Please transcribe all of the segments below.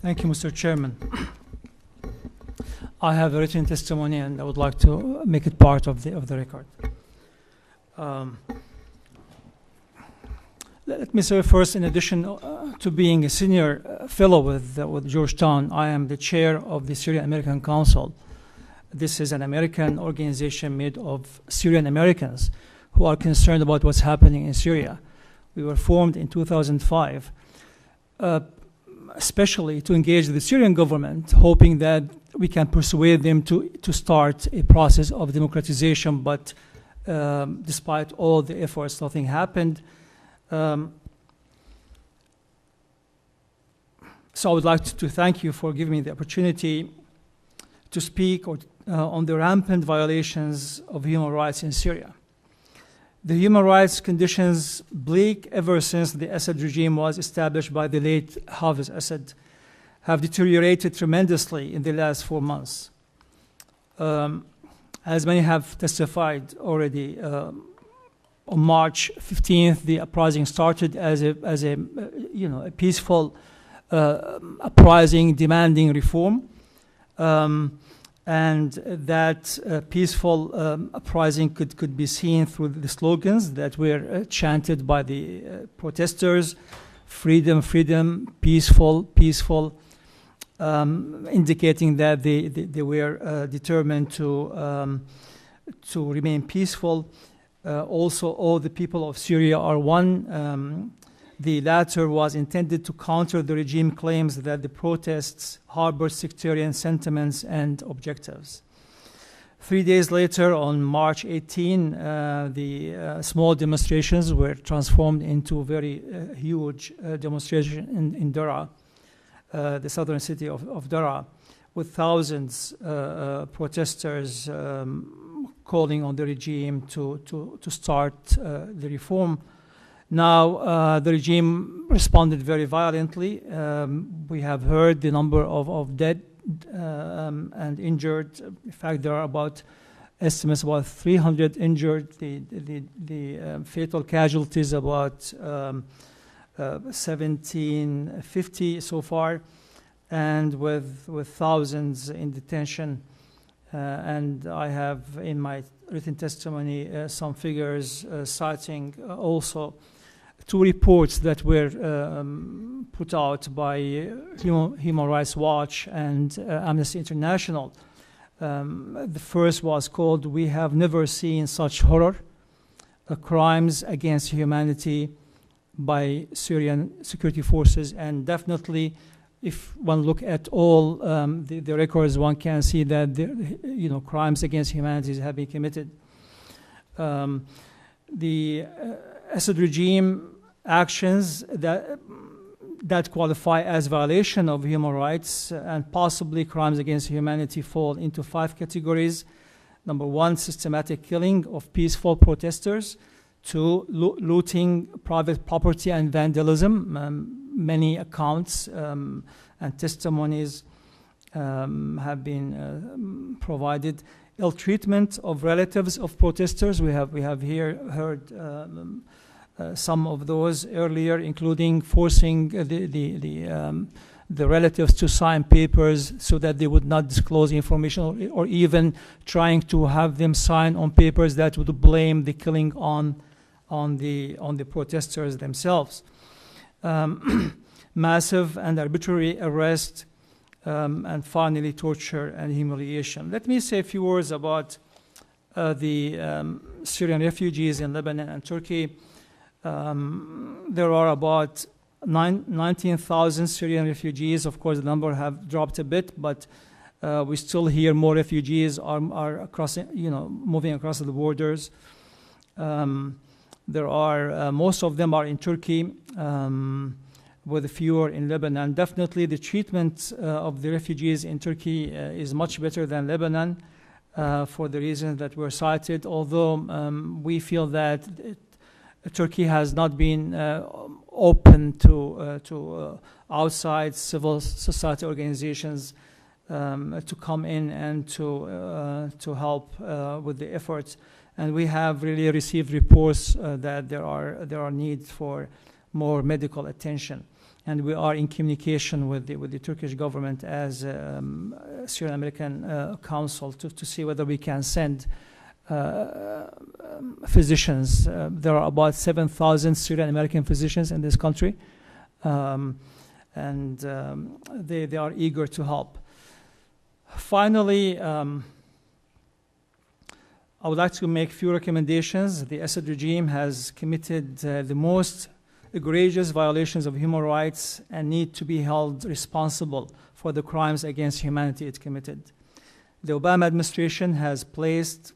Thank you, Mr. Chairman. I have a written testimony, and I would like to make it part of the record. Let me say first, in addition to being a senior fellow with Georgetown, I am the chair of the Syrian American Council. This is an American organization made of Syrian Americans who are concerned about what's happening in Syria. We were formed in 2005, especially to engage the Syrian government, hoping that we can persuade them to start a process of democratization, but despite all the efforts, nothing happened. So I would like to thank you for giving me the opportunity to speak on the rampant violations of human rights in Syria. The human rights conditions, bleak ever since the Assad regime was established by the late Hafiz Assad, have deteriorated tremendously in the last 4 months. As many have testified already, on March 15th, the uprising started as a peaceful uprising demanding reform. And that peaceful uprising could be seen through the slogans that were chanted by the protesters: freedom, freedom, peaceful, peaceful, indicating that they were determined to remain peaceful. Also, all the people of Syria are one. The latter was intended to counter the regime claims that the protests harbored sectarian sentiments and objectives. 3 days later, on March 18, the small demonstrations were transformed into a very huge demonstration in Daraa, the southern city of Daraa, with thousands protesters calling on the regime to start the reform. Now, the regime responded very violently. We have heard the number of dead and injured. In fact, there are estimates about 300 injured. The fatal casualties about 1,750 so far, and with thousands in detention. And I have in my written testimony some figures citing also 2 reports that were put out by Human Rights Watch and Amnesty International. The first was called "We Have Never Seen Such Horror: Crimes Against Humanity by Syrian Security Forces." And definitely, if one look at all the records, one can see that crimes against humanity have been committed. The Assad regime actions that qualify as violation of human rights and possibly crimes against humanity fall into 5 categories. Number 1, systematic killing of peaceful protesters. 2, looting private property and vandalism. Many accounts and testimonies have been provided. Ill-treatment of relatives of protesters. We have here heard some of those earlier, including forcing the relatives to sign papers so that they would not disclose information, or even trying to have them sign on papers that would blame the killing on the protesters themselves. Massive and arbitrary arrest, and finally torture and humiliation. Let me say a few words about the Syrian refugees in Lebanon and Turkey. There are about 19,000 Syrian refugees. Of course, the number have dropped a bit, but we still hear more refugees are crossing, moving across the borders. There are most of them are in Turkey, with fewer in Lebanon. Definitely, the treatment of the refugees in Turkey is much better than Lebanon, for the reasons that were cited. Although we feel that Turkey has not been open to outside civil society organizations to come in and to help with the efforts. And we have really received reports that there are needs for more medical attention. And we are in communication with the Turkish government as Syrian American Council to see whether we can send physicians. There are about 7,000 Syrian American physicians in this country, and they are eager to help. Finally, I would like to make a few recommendations. The Assad regime has committed the most egregious violations of human rights and need to be held responsible for the crimes against humanity it committed. The Obama administration has placed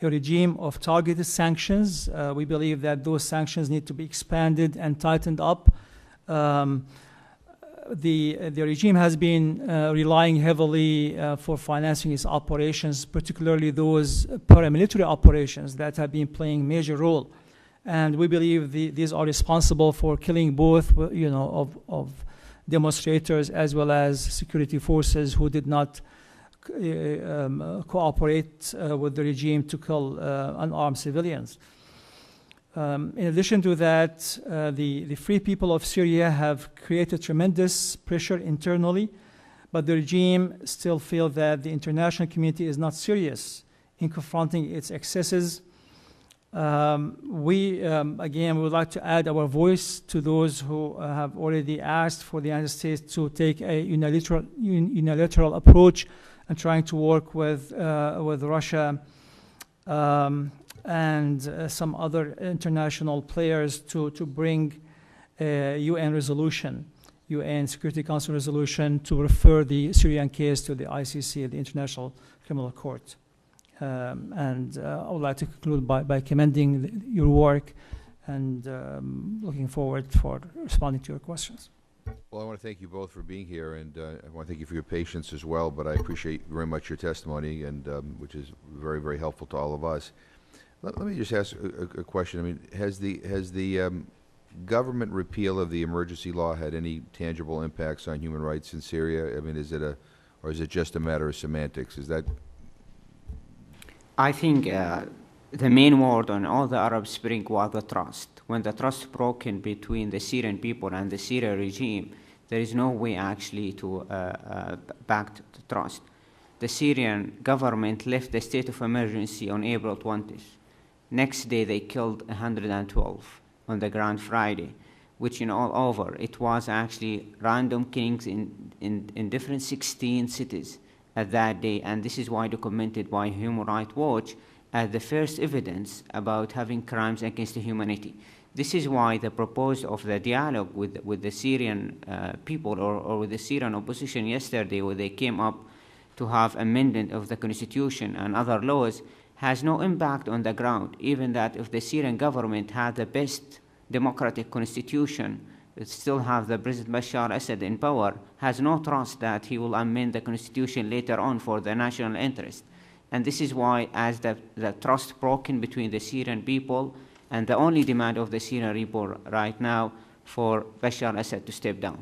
a regime of targeted sanctions. We believe that those sanctions need to be expanded and tightened up. The regime has been relying heavily for financing its operations, particularly those paramilitary operations that have been playing a major role. And we believe these are responsible for killing both, of demonstrators as well as security forces who did not cooperate with the regime to kill unarmed civilians. In addition to that, the free people of Syria have created tremendous pressure internally, but the regime still feels that the international community is not serious in confronting its excesses. Again, we would like to add our voice to those who have already asked for the United States to take a unilateral approach and trying to work with Russia and some other international players to bring a UN resolution, UN Security Council resolution to refer the Syrian case to the ICC, the International Criminal Court. I would like to conclude by commending your work and looking forward for responding to your questions. Well, I want to thank you both for being here, and I want to thank you for your patience as well, but I appreciate very much your testimony, and which is very, very helpful to all of us. Let me just ask a question. I mean, has the government repeal of the emergency law had any tangible impacts on human rights in Syria? I mean, or is it just a matter of semantics? Is that? I think the main word on all the Arab Spring was the trust. When the trust broken between the Syrian people and the Syrian regime, there is no way actually to back the trust. The Syrian government left the state of emergency on April 20th. Next day, they killed 112 on the Grand Friday, which in all over, it was actually random killings in different 16 cities at that day, and this is why documented by Human Rights Watch as the first evidence about having crimes against humanity. This is why the proposal of the dialogue with the Syrian people or with the Syrian opposition yesterday, where they came up to have amendment of the constitution and other laws, has no impact on the ground, even that if the Syrian government had the best democratic constitution, it still have the President Bashar al-Assad in power, has no trust that he will amend the constitution later on for the national interest. And this is why, as the trust broken between the Syrian people, and the only demand of the Syrian people right now for Bashar al-Assad to step down.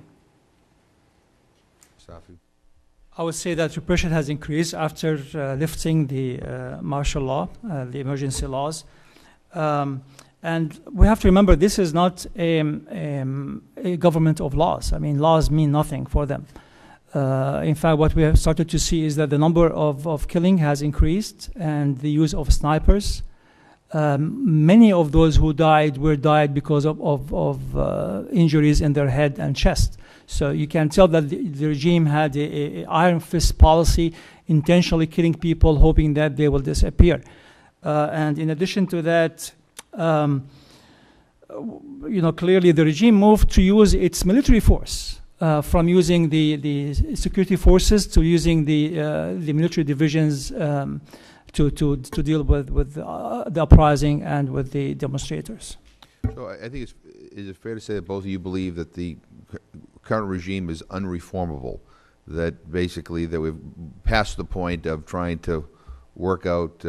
Safi? I would say that repression has increased after lifting the martial law, the emergency laws. And we have to remember this is not a government of laws. I mean, laws mean nothing for them. In fact, what we have started to see is that the number of killing has increased and the use of snipers. Many of those who died because of injuries in their head and chest. So you can tell that the regime had a iron fist policy, intentionally killing people, hoping that they will disappear. And in addition to that, clearly the regime moved to use its military force, from using the security forces to using the military divisions to deal with the uprising and with the demonstrators. So I think is it fair to say that both of you believe that the current regime is unreformable, that basically that we've passed the point of trying to work out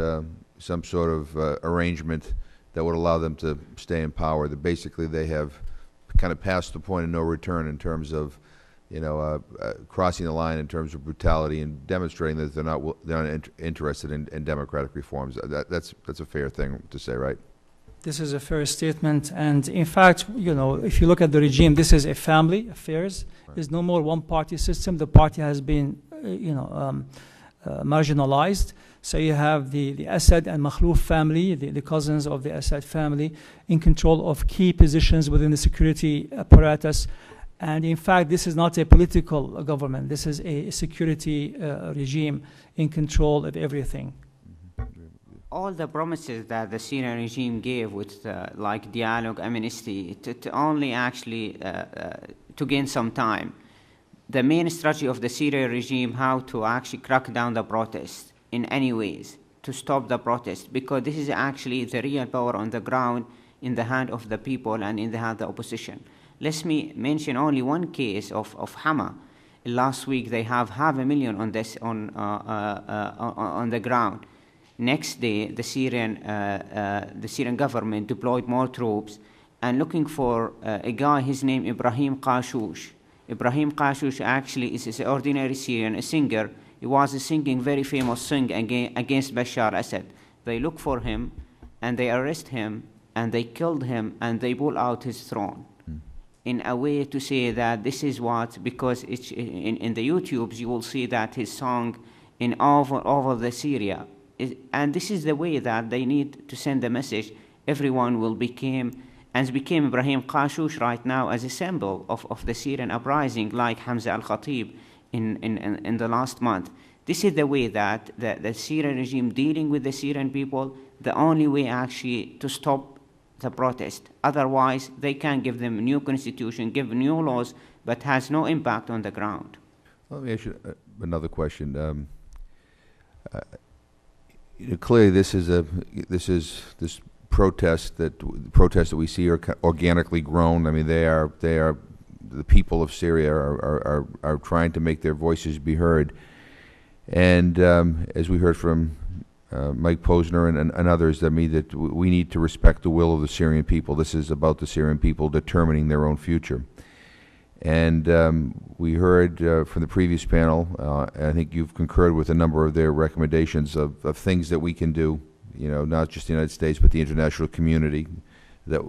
some sort of arrangement that would allow them to stay in power, that basically they have kind of passed the point of no return in terms of, crossing the line in terms of brutality and demonstrating that they're not interested in democratic reforms. That's a fair thing to say, right? This is a fair statement. And in fact, you know, if you look at the regime, this is a family affairs. Right. There's no more one-party system. The party has been, marginalized. So you have the Assad and Makhlouf family, the cousins of the Assad family, in control of key positions within the security apparatus. And in fact, this is not a political government. This is a security regime in control of everything. All the promises that the Syrian regime gave with like dialogue, amnesty, to only actually to gain some time. The main strategy of the Syrian regime, how to actually crack down the protest in any ways, to stop the protest, because this is actually the real power on the ground in the hand of the people and in the hand of the opposition. Let me mention only one case of Hama. Last week they have 500,000 on this on the ground. Next day, the Syrian government deployed more troops and looking for a guy, his name Ibrahim Qashush. Ibrahim Qashush actually is an ordinary Syrian, a singer. He was singing very famous song against Bashar Assad. They look for him and they arrest him and they killed him and they pull out his throne. In a way to say that this is what, because it's in the YouTubes you will see that his song in over the Syria. And this is the way that they need to send the message. Everyone will became Ibrahim Qashush right now as a symbol of the Syrian uprising, like Hamza al-Khatib in the last month. This is the way that the Syrian regime dealing with the Syrian people, the only way actually to stop the protest. Otherwise, they can give them a new constitution, give new laws, but has no impact on the ground. Let me ask you another question. Clearly, this protests that we see are organically grown. I mean, they are the people of Syria are trying to make their voices be heard, and as we heard from Mike Posner and others, I mean that we need to respect the will of the Syrian people. This is about the Syrian people determining their own future. And we heard from the previous panel, and I think you've concurred with a number of their recommendations of things that we can do, you know, not just the United States, but the international community that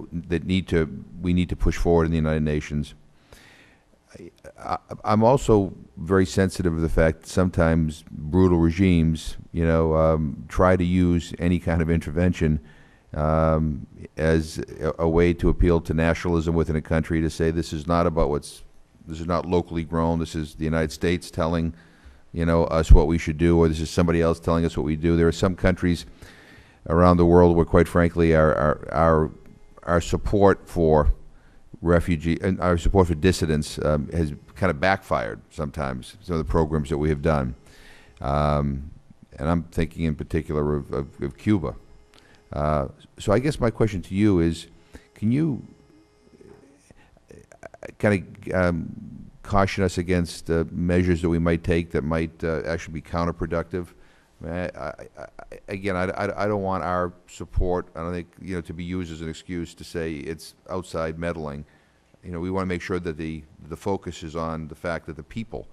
we need to push forward in the United Nations. I'm also very sensitive to the fact that sometimes brutal regimes, you know, try to use any kind of intervention as a way to appeal to nationalism within a country, to say this is not about this is not locally grown, this is the United States telling, you know, us what we should do, or this is somebody else telling us what we do. There are some countries around the world where, quite frankly, our support for refugee and our support for dissidents has kind of backfired sometimes, some of the programs that we have done. And I'm thinking in particular of Cuba. So I guess my question to you is, can you kind of caution us against measures that we might take that might actually be counterproductive? Again, I don't want our support, I don't think, you know, to be used as an excuse to say it's outside meddling. You know, we want to make sure that the focus is on the fact that the people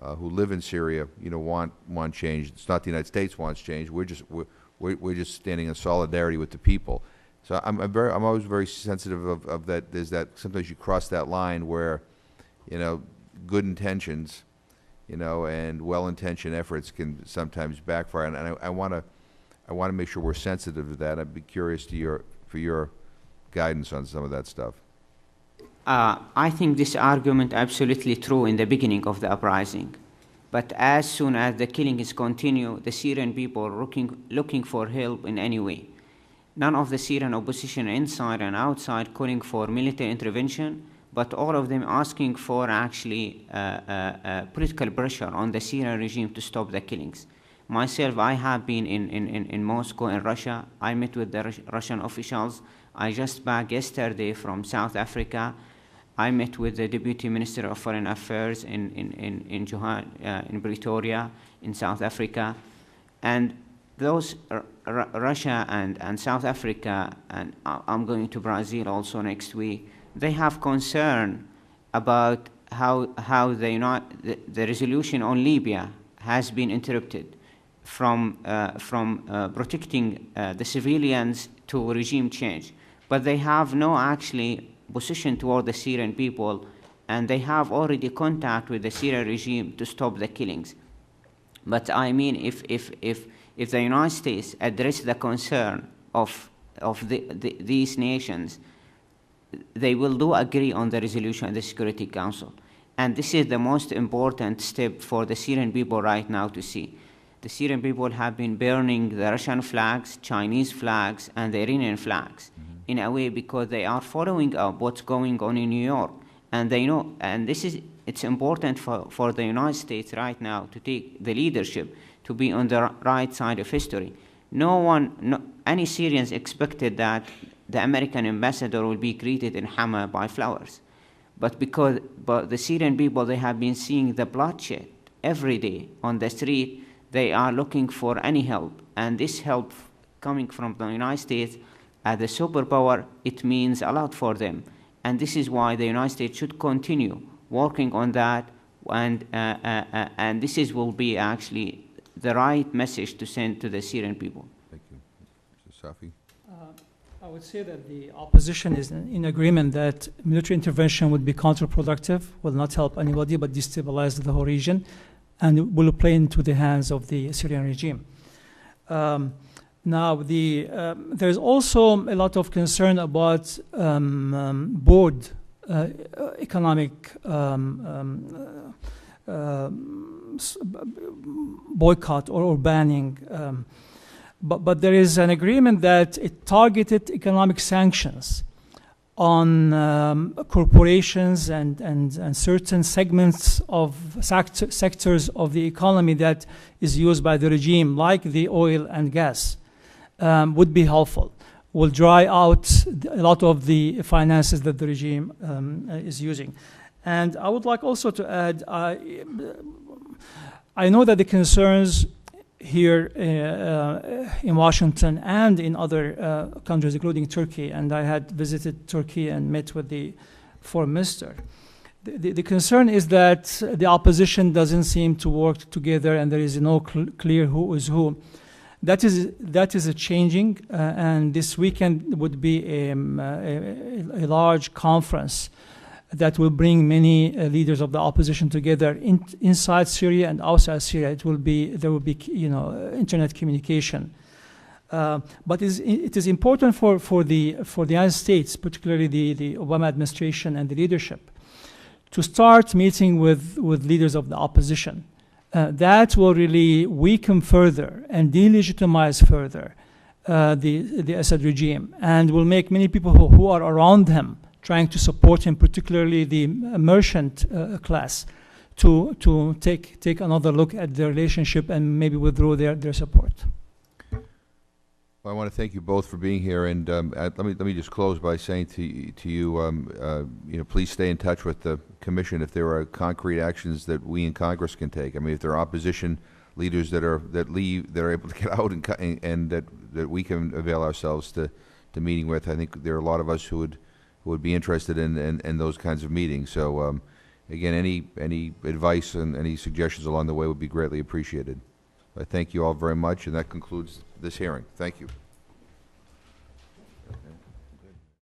who live in Syria, you know, want change. It's not the United States wants change. We're just standing in solidarity with the people. So I'm always very sensitive of that. There's that sometimes you cross that line where, you know, good intentions, you know, and well-intentioned efforts can sometimes backfire. And I want to make sure we're sensitive to that. I'd be curious for your guidance on some of that stuff. I think this argument absolutely true in the beginning of the uprising. But as soon as the killings continue, the Syrian people looking for help in any way. None of the Syrian opposition inside and outside calling for military intervention, but all of them asking for actually political pressure on the Syrian regime to stop the killings. Myself, I have been in Moscow, in Russia. I met with the Russian officials. I just back yesterday from South Africa. I met with the Deputy Minister of Foreign Affairs in Pretoria, in South Africa. And those Russia and South Africa, and I'm going to Brazil also next week, they have concern about how the resolution on Libya has been interrupted. from protecting the civilians to regime change. But they have no actually position toward the Syrian people, and they have already contact with the Syrian regime to stop the killings. But I mean, if the United States address the concern of these nations, they will do agree on the resolution of the Security Council. And this is the most important step for the Syrian people right now to see. The Syrian people have been burning the Russian flags, Chinese flags, and the Iranian flags in a way because they are following up what's going on in New York. And they know, and it's important for the United States right now to take the leadership, to be on the right side of history. Any Syrians expected that the American ambassador will be greeted in Hama by flowers. But the Syrian people, they have been seeing the bloodshed every day on the street, they are looking for any help. And this help coming from the United States as a superpower, it means a lot for them. And this is why the United States should continue working on that, and this will be actually the right message to send to the Syrian people. Thank you. Mr. Safi? I would say that the opposition is in agreement that military intervention would be counterproductive, will not help anybody but destabilize the whole region, and will play into the hands of the Syrian regime. Now, there's also a lot of concern about broad economic boycott or banning. But there is an agreement that it targeted economic sanctions on corporations and certain segments of sectors of the economy that is used by the regime, like the oil and gas, would be helpful, will dry out a lot of the finances that the regime is using. And I would like also to add, I know that the concerns here in Washington and in other countries, including Turkey, and I had visited Turkey and met with the foreign minister. The concern is that the opposition doesn't seem to work together and there is no clear who is who. That is a changing, and this weekend would be a large conference that will bring many leaders of the opposition together inside Syria and outside Syria. There will be internet communication, but it is important for the United States, particularly the Obama administration and the leadership, to start meeting with leaders of the opposition. That will really weaken further and delegitimize further the Assad regime, and will make many people who are around him, trying to support him, particularly the merchant class, to take another look at their relationship and maybe withdraw their support. Well, I want to thank you both for being here, and let me just close by saying to you, please stay in touch with the Commission if there are concrete actions that we in Congress can take. I mean, if there are opposition leaders that are able to get out and that we can avail ourselves to meeting with, I think there are a lot of us who would be interested in those kinds of meetings. So, again, any advice and any suggestions along the way would be greatly appreciated. I thank you all very much, and that concludes this hearing. Thank you.